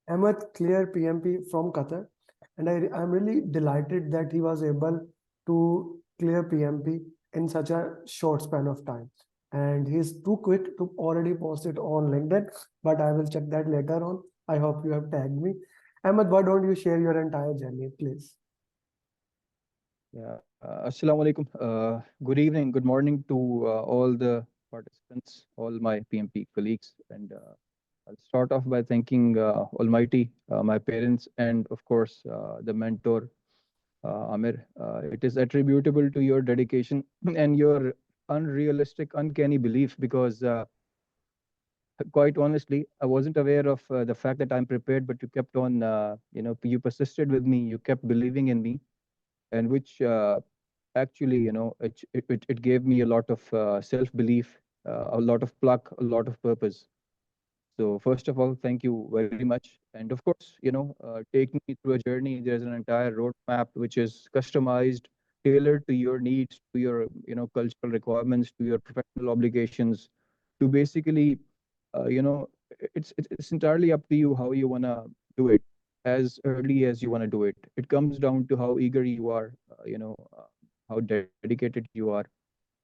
Ahmed clear PMP from Qatar, and I'm really delighted that he was able to clear PMP in such a short span of time. And he's too quick to already post it on LinkedIn, but I will check that later on. I hope you have tagged me. Ahmed, why don't you share your entire journey, please? Yeah, Assalamu alaikum. Good evening, good morning to all the participants, all my PMP colleagues. And I'll start off by thanking Almighty, my parents, and of course, the mentor, Amer. It is attributable to your dedication and your unrealistic, uncanny belief because, quite honestly, I wasn't aware of the fact that I'm prepared, but you kept on, you persisted with me, you kept believing in me, and which actually, it gave me a lot of self-belief, a lot of pluck, a lot of purpose. So first of all, thank you very much. And of course, take me through a journey. There's an entire roadmap which is customized, tailored to your needs, to your, cultural requirements, to your professional obligations, to basically, it's entirely up to you how you wanna do it, as early as you wanna do it. It comes down to how eager you are, how dedicated you are,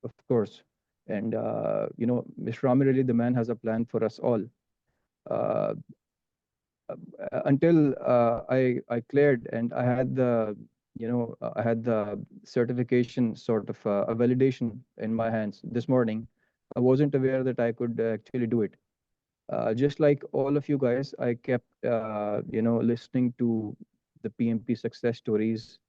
of course. And Mr. Amir Ali, the man has a plan for us all. uh, until I cleared and I had the I had the certification sort of a validation in my hands this morning. I wasn't aware that I could actually do it. Just like all of you guys, I kept listening to the PMP success stories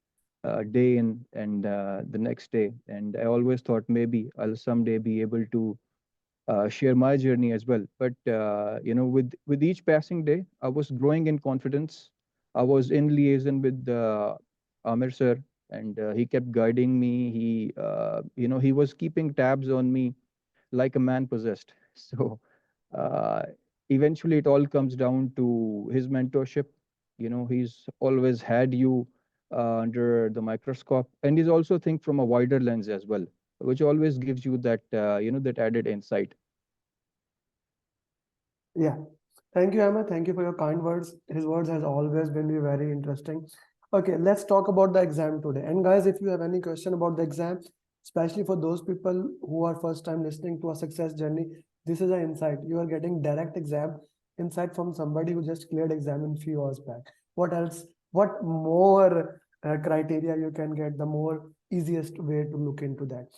day in and the next day, and I always thought maybe I'll someday be able to share my journey as well. But with each passing day, I was growing in confidence. I was in liaison with Amir sir, and he kept guiding me. He was keeping tabs on me like a man possessed. So uh, eventually, it all comes down to his mentorship. He's always had you under the microscope, and he's also think from a wider lens as well, which always gives you that that added insight. Yeah. Thank you, Emma. Thank you for your kind words. His words has always been very interesting. Okay, let's talk about the exam today. And guys, if you have any question about the exam, especially for those people who are first time listening to a success journey, this is an insight. You are getting direct exam insight from somebody who just cleared exam in few hours back. What else? What more criteria you can get? The more easiest way to look into that.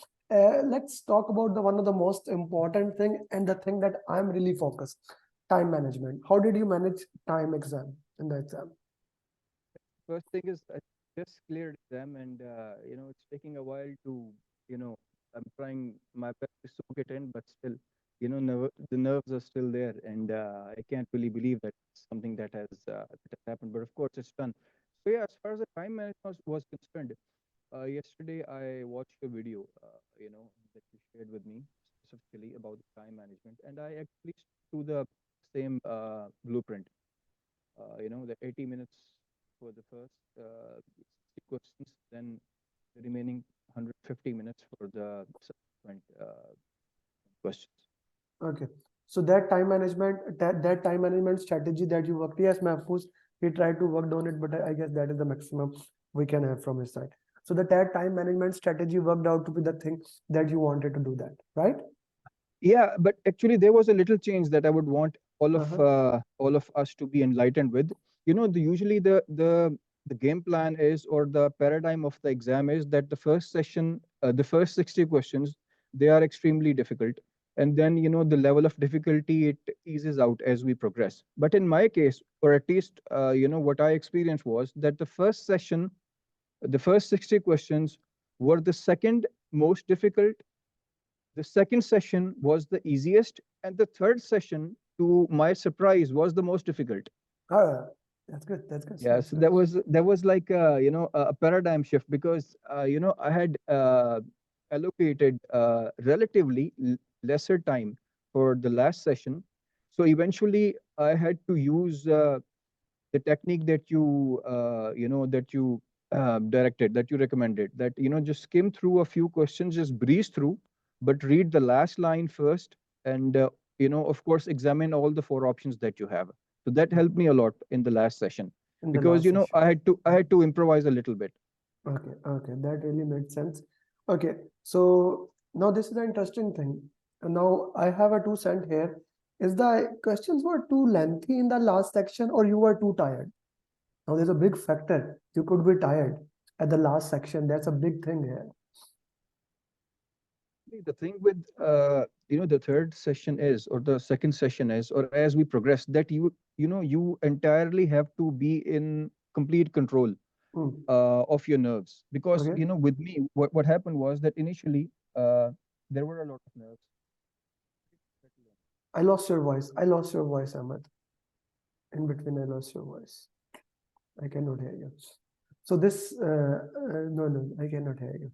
Let's talk about the one of the most important thing and the thing that I'm really focused: time management. How did you manage time exam in the exam? First thing is I just cleared them, and it's taking a while to, I'm trying my best to soak it in, but still, the nerves are still there, and I can't really believe that it's something that has happened. But of course, it's done. So yeah, as far as the time management was concerned, yesterday I watched a video, that you shared with me specifically about the time management, and I actually stuck to the same blueprint. The 80 minutes for the first 60 questions, then the remaining 150 minutes for the subsequent questions. Okay. So that time management strategy that you worked, yes, Mahfouz, he tried to work on it, but I guess that is the maximum we can have from his side. So that time management strategy worked out to be the thing that you wanted to do that, right? Yeah, but actually there was a little change that I would want Uh-huh. all of us to be enlightened with. Usually the game plan is, or the paradigm of the exam is, that the first session, the first 60 questions, they are extremely difficult, and then the level of difficulty, it eases out as we progress. But in my case, or at least what I experienced, was that the first session, the first 60 questions were the second most difficult, the second session was the easiest, and the third session, to my surprise, was the most difficult. Ah, that's good. That's good. Yeah, That's so good. that was like a paradigm shift, because I had allocated relatively lesser time for the last session. So eventually, I had to use the technique that you directed, that you recommended, that just skim through a few questions, just breeze through, but read the last line first, and of course examine all the four options that you have. So that helped me a lot in the last session, In the because last session. I had to improvise a little bit. Okay, okay, that really made sense. Okay, so now this is an interesting thing. And now I have a 2 cent here. Is the questions were too lengthy in the last section or you were too tired? Now there's a big factor. You could be tired at the last section. That's a big thing here. The thing with the third session is, or the second session is, or as we progress, that you entirely have to be in complete control Hmm. of your nerves, because Okay. with me, what happened was that initially there were a lot of nerves. I lost your voice. I lost your voice, Ahmed. In between, I lost your voice. I cannot hear you. So this, no, no, I cannot hear you.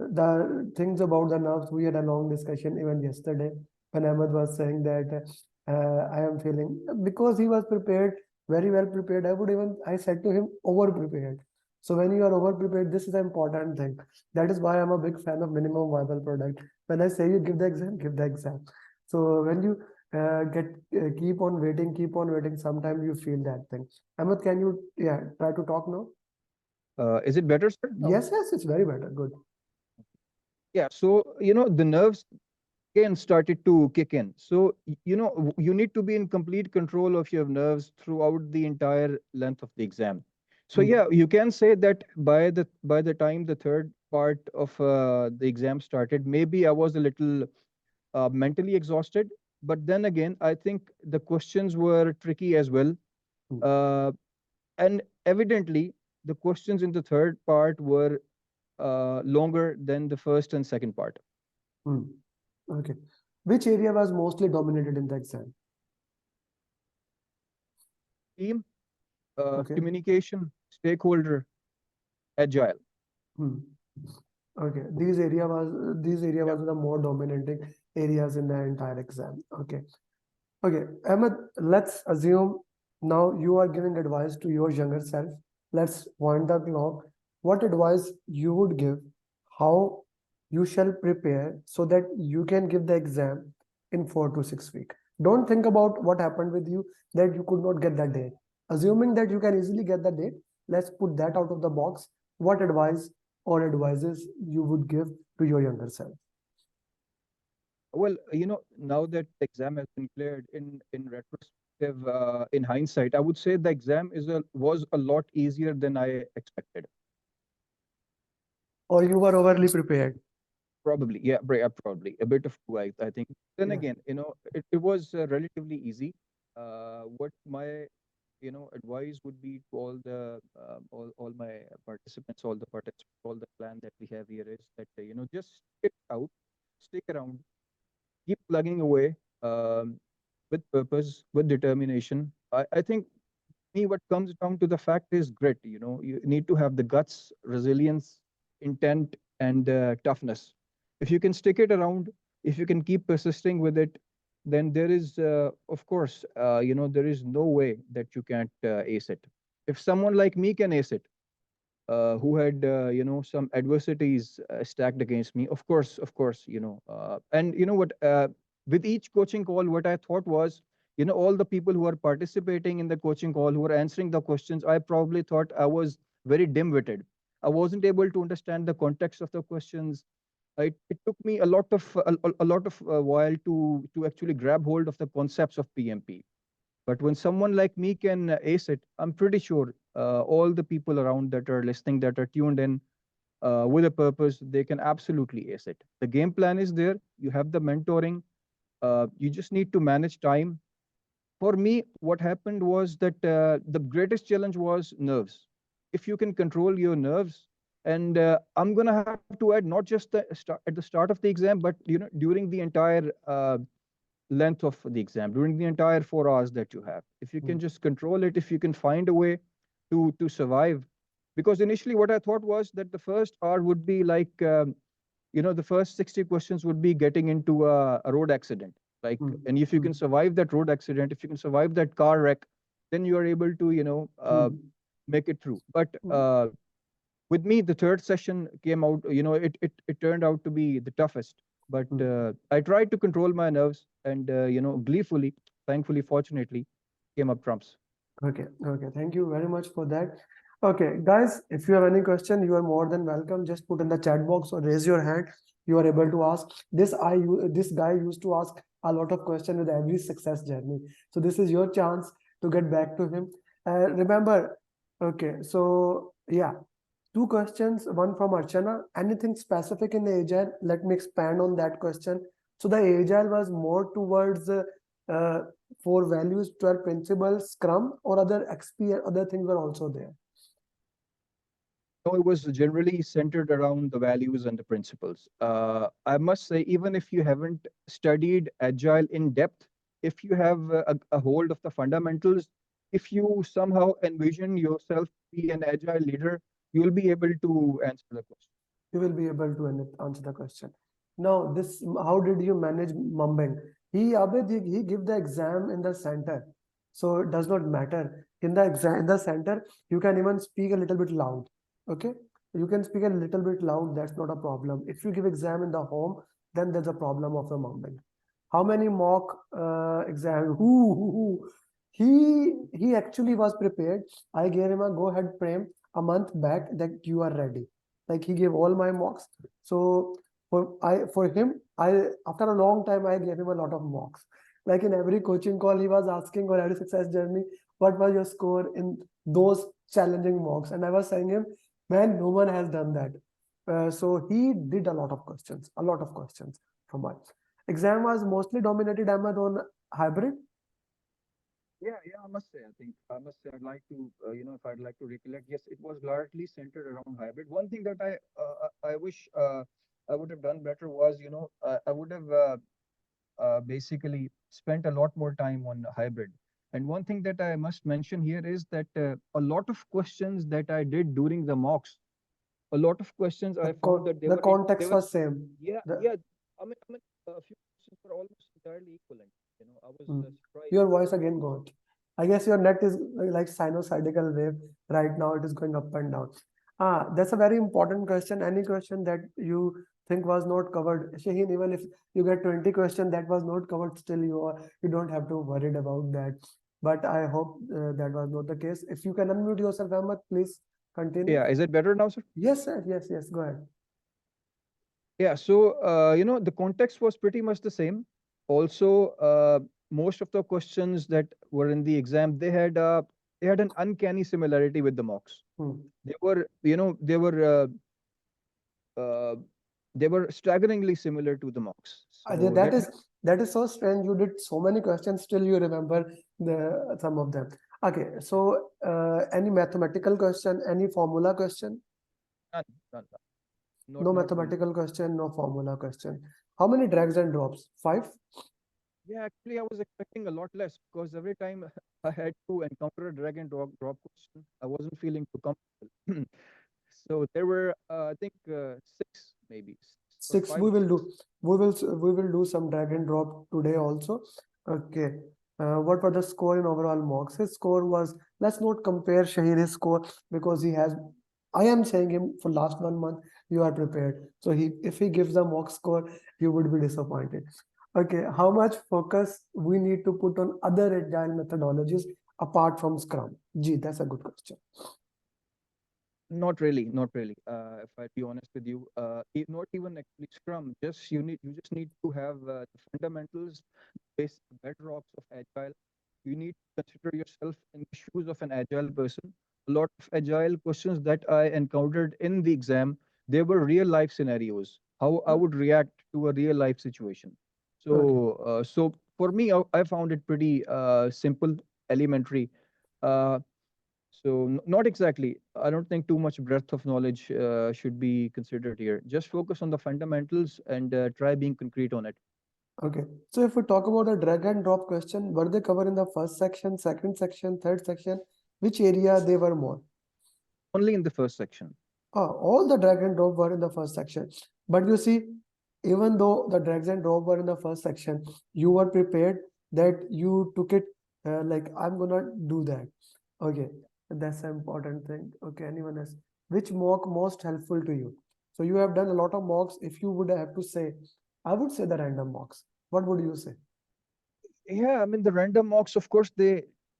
The things about the nerves, we had a long discussion even yesterday when Ahmed was saying that I am feeling, because he was prepared, very well prepared. I said to him, over prepared. So when you are over prepared, this is an important thing. That is why I'm a big fan of minimum viable product. When I say you give the exam, give the exam. So when you keep on waiting, sometimes you feel that thing. Ahmed, can you, yeah, try to talk now? Is it better, sir, now? Yes, yes, it's very better. Good. Yeah. So the nerves again started to kick in. So you need to be in complete control of your nerves throughout the entire length of the exam. So Hmm. yeah, you can say that by the time the third part of the exam started, maybe I was a little mentally exhausted. But then again, I think the questions were tricky as well. Hmm. Uh, and evidently, the questions in the third part were longer than the first and second part. Hmm. Okay. Which area was mostly dominated in the exam? Team, Okay. communication, stakeholder, agile. Hmm. Okay. These area Yeah. was the more dominating areas in the entire exam. Okay. Okay. Ahmed, let's assume now you are giving advice to your younger self. Let's wind the clock. What advice you would give? How you shall prepare so that you can give the exam in 4 to 6 weeks. Don't think about what happened with you that you could not get that date. Assuming that you can easily get the date, let's put that out of the box. What advice or advices you would give to your younger self? Well, now that the exam has been cleared, in retrospective, in hindsight, I would say the exam was a lot easier than I expected. Or you were overly prepared? Probably, yeah, probably a bit of two, I think. Then Yeah. again, it was relatively easy. What my advice would be to all my participants, all the plan that we have here is that just stick out, stick around, keep plugging away, with purpose, with determination. I think me, what comes down to the fact is grit. You need to have the guts, resilience, intent, and toughness. If you can stick it around, if you can keep persisting with it, then there is, of course, there is no way that you can't ace it. If someone like me can ace it, who had some adversities stacked against me, of course, and what, with each coaching call, what I thought was, all the people who are participating in the coaching call, who are answering the questions, I probably thought I was very dim-witted. I wasn't able to understand the context of the questions. It took me a lot of while to actually grab hold of the concepts of PMP. But when someone like me can ace it, I'm pretty sure all the people around that are listening, that are tuned in with a purpose, they can absolutely ace it. The game plan is there. You have the mentoring. You just need to manage time. For me, what happened was that the greatest challenge was nerves. If you can control your nerves, and I'm gonna have to add, not just at the start of the exam, but during the entire length of the exam, during the entire 4 hours that you have. If you can Hmm. just control it, if you can find a way to survive. Because initially, what I thought was that the first hour would be like, the first 60 questions would be getting into a road accident. Like, Hmm. and if you Hmm. can survive that road accident, if you can survive that car wreck, then you are able to, Hmm. make it through. But Hmm. with me, the third session came out, it turned out to be the toughest. But Hmm. I tried to control my nerves, and gleefully, thankfully, fortunately, came up trumps. Okay, okay. Thank you very much for that. Okay, guys, if you have any question, you are more than welcome. Just put in the chat box or raise your hand. You are able to ask. This guy used to ask a lot of questions with every success journey. So this is your chance to get back to him. Remember, okay, so yeah, two questions, one from Archana. Anything specific in the agile? Let me expand on that question. So the agile was more towards uh, four values, 12 principles, Scrum, or other XP and other things were also there. No, it was generally centered around the values and the principles. I must say, even if you haven't studied agile in depth, if you have a hold of the fundamentals, if you somehow envision yourself to be an agile leader, you will be able to answer the question. You will be able to answer the question. Now, this how did you manage mumbling? Abid, he give the exam in the center, so it does not matter. In the exam in the center, you can even speak a little bit loud. Okay, you can speak a little bit loud. That's not a problem. If you give exam in the home, then there's a problem of the mumbling. How many mock exam? He actually was prepared. I gave him a go ahead prem a month back that you are ready. Like he gave all my mocks. So for him, I after a long time I gave him a lot of mocks. Like in every coaching call, he was asking or every success journey, what was your score in those challenging mocks? And I was saying him, man, no one has done that. So he did a lot of questions from us. Exam was mostly dominated Ahmed on hybrid. Yeah, I must say, I must say, I'd like to, if I'd like to recollect, yes, it was largely centered around hybrid. One thing that I wish I would have done better was, I would have basically spent a lot more time on hybrid. And one thing that I must mention here is that a lot of questions that I did during the mocks, a lot of questions I found that The they context were, was same. yeah, The, yeah. I mean, a few questions were almost entirely equivalent. I was Hmm. surprised. Your voice again gone. I guess your net is like sinusoidal wave. Right now it is going up and down. That's a very important question. Any question that you think was not covered, Shaheen, even if you get 20 questions that was not covered, still you don't have to worried about that. But I hope that was not the case. If you can unmute yourself, Ahmed, please continue. Yeah, is it better now, sir? Yes, sir. Yes, yes. Go ahead. Yeah, so the context was pretty much the same. Also, most of the questions that were in the exam, they had an uncanny similarity with the mocks. Hmm. They were, uh, they were staggeringly similar to the mocks. Uh, So That that, is that is so strange. You did so many questions, still you remember the some of them. Okay, so any mathematical question, any formula question? none, none, none. No Not one. mathematical question, no formula question. How many drags and drops? Five? Yeah, actually, I was expecting a lot less because every time I had to encounter a drag and drop question, I wasn't feeling too comfortable. So there were, I think, six, maybe six or Six. five We or will six. do. We will do some drag and drop today also. Okay. What was the score in overall mocks? His score was. Let's not compare Shaheen's score because he has. I am saying him for last 1 month. You are prepared. So if he gives a mock score, you would be disappointed. Okay. How much focus we need to put on other agile methodologies apart from Scrum? Gee, that's a good question. Not really, not really. If I be honest with you, not even actually Scrum. You just need to have the fundamentals, basic bedrocks of agile. You need to consider yourself in the shoes of an agile person. A lot of agile questions that I encountered in the exam, they were real life scenarios. How I would react to a real life situation. Okay. So for me, I found it pretty simple, elementary. Uh, not exactly. I don't think too much breadth of knowledge should be considered here. Just focus on the fundamentals and try being concrete on it. Okay. So if we talk about the drag and drop question, were they covered in the first section, second section, third section? Which area they were more? Only in the first section. All the drag and drop were in the first section. But you see, even though the drags and drop were in the first section, you were prepared that you took it like I'm gonna do that. Okay, that's an important thing. Okay, anyone else? Which mock most helpful to you? So you have done a lot of mocks. If you would have to say, I would say the random mocks. What would you say? Yeah, I mean the random mocks, of course,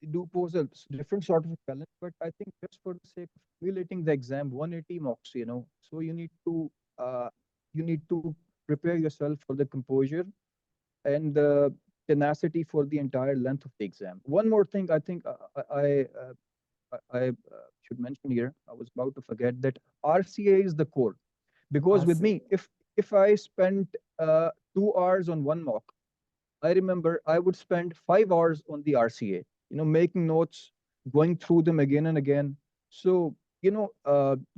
do pose a different sort of a challenge, but I think just for the sake of simulating the exam, 180 mocks, so uh, you need to prepare yourself for the composure and the tenacity for the entire length of the exam. One more thing, I think I should mention here. I was about to forget that RCA is the core, because with RC. me, if I spent 2 hours on one mock, I remember I would spend 5 hours on the RCA, making notes, going through them again and again. So,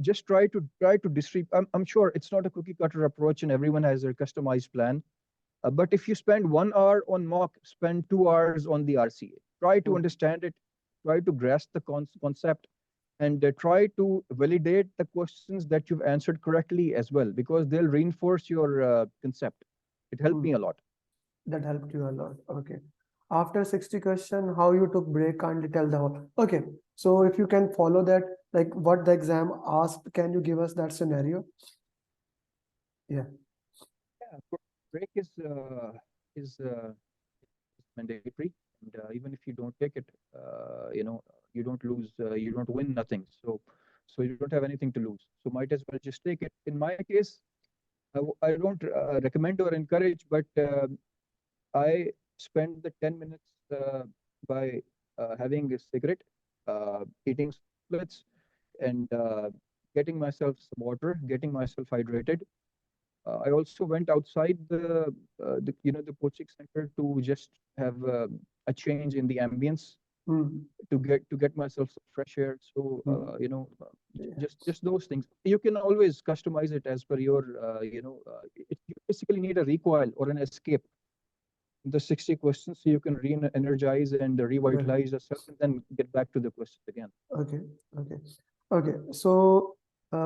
just try to distribute. I'm sure it's not a cookie cutter approach and everyone has their customized plan. But if you spend 1 hour on mock, spend 2 hours on the RCA. Try to Hmm. understand it, try to grasp the concept, and try to validate the questions that you've answered correctly as well, because they'll reinforce your concept. It helped me Hmm. a lot. That helped you a lot. Okay. After 60 question, how you took break, kindly tell the whole. Okay. So if you can follow that, like what the exam asked, can you give us that scenario? Yeah. Yeah, of course, break is mandatory, and even if you don't take it, you don't lose, you don't win nothing. So you don't have anything to lose. So might as well just take it. In my case, I don't recommend or encourage, but I spend the 10 minutes by having a cigarette, eating splits, and getting myself some water, getting myself hydrated. I also went outside the coaching center to just have a change in the ambience, Hmm. to get myself some fresh air. So Hmm. just those things. You can always customize it as per your you basically need a recoil or an escape. The 60 questions, so you can re-energize and Well, revitalize yourself, and then get back to the questions again. okay. Okay. Okay. So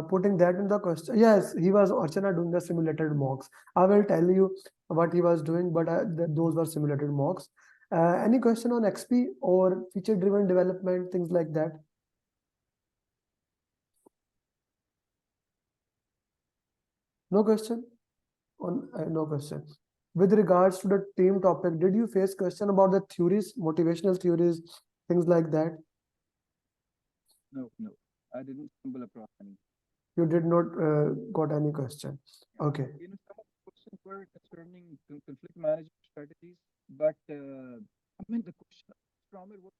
putting that in the question, yes, he was Archana doing the simulated mocks. I will tell you what he was doing, but those were simulated mocks. Any question on XP or feature driven development, things like that? No question on no question. With regards to the team topic, did you face question about the theories, motivational theories, things like that? No, no, I didn't stumble across any. You did not got any question. Yeah, Okay. some of the questions were concerning conflict management strategies, but I mean the question from it were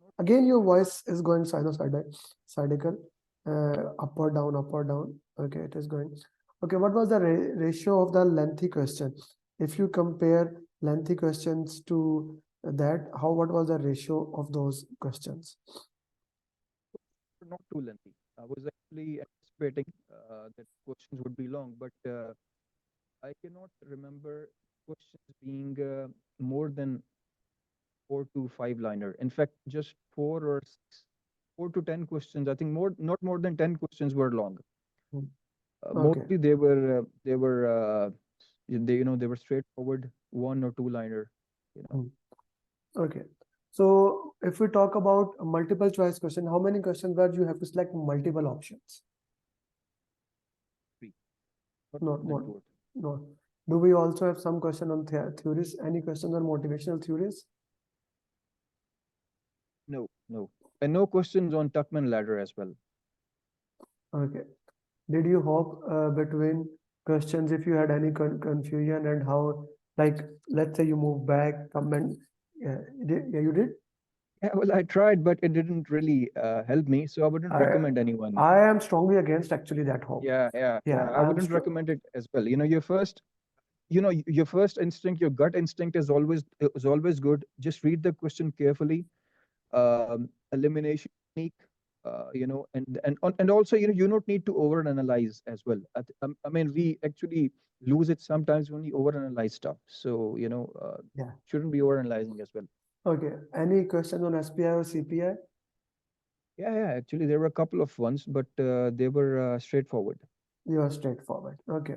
not Again, your voice is going sinusoidal, up or down, up or down. Okay, it is going. Okay, what was the ratio of the lengthy question? If you compare lengthy questions to that, what was the ratio of those questions? not too lengthy. I was actually anticipating that questions would be long, but I cannot remember questions being more than 4 to 5 liner. In fact, just 4 to 10 questions. I think not more than 10 questions were long. Hmm. Okay. Mostly they were straightforward 1 or 2 liner. You know, Hmm. Okay. So if we talk about a multiple choice question, how many questions where you have to select multiple options? three, not more Not than more. 2 or 3. No. Do we also have some question on theories? Any question on motivational theories? No, no, and no questions on Tuckman ladder as well. Okay. Did you hop between questions if you had any confusion and how, like, let's say you move back, come and yeah, yeah, you did? Yeah, well, I tried, but it didn't really help me. So I wouldn't I recommend anyone. I am strongly against actually that hop. Yeah, yeah, Yeah, yeah. I I'm wouldn't strong. recommend it as well. Your first instinct, your gut instinct is always good. Just read the question carefully. Elimination technique, and also you don't need to overanalyze as well. I mean, we actually lose it sometimes when we overanalyze stuff. So Yeah. shouldn't be overanalyzing as well. Okay. Any question on SPI or CPI? Yeah, yeah. Actually, there were a couple of ones, but they were straightforward. You are straightforward. Okay.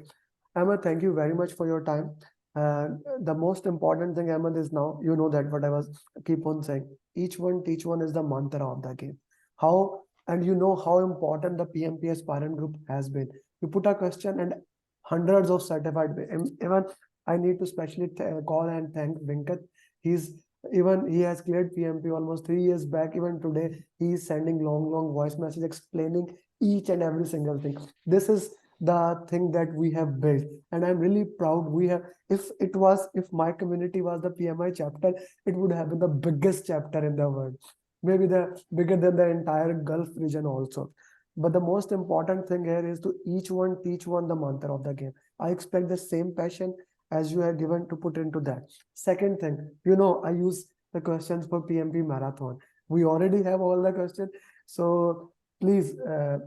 Ahmed, thank you very much for your time. The most important thing, Ahmed, is now you know that what I was keep on saying. Each one, teach one is the mantra of the game. How and you know how important the PMPS parent group has been. You put a question and hundreds of certified. Even I need to specially call and thank Venkat. He's Even he has cleared PMP almost 3 years back. Even today, he is sending long voice message explaining each and every single thing. This is the thing that we have built, and I'm really proud. We have, if my community was the PMI chapter, it would have been the biggest chapter in the world, maybe the bigger than the entire Gulf region also. But the most important thing here is to each one teach one the mantra of the game. I expect the same passion as you have given to put into that. Second thing, I use the questions for PMP marathon. We already have all the questions. So please,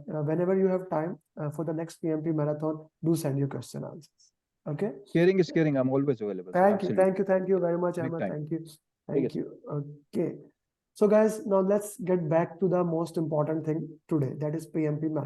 whenever you have time for the next PMP marathon, do send your question answers. Okay. Caring is caring. I'm always available. So Thank you. absolutely. Thank you very much, Big Ahmed. time. Thank you. Biggest. Thank you. Okay. So guys, now let's get back to the most important thing today, that is PMP marathon.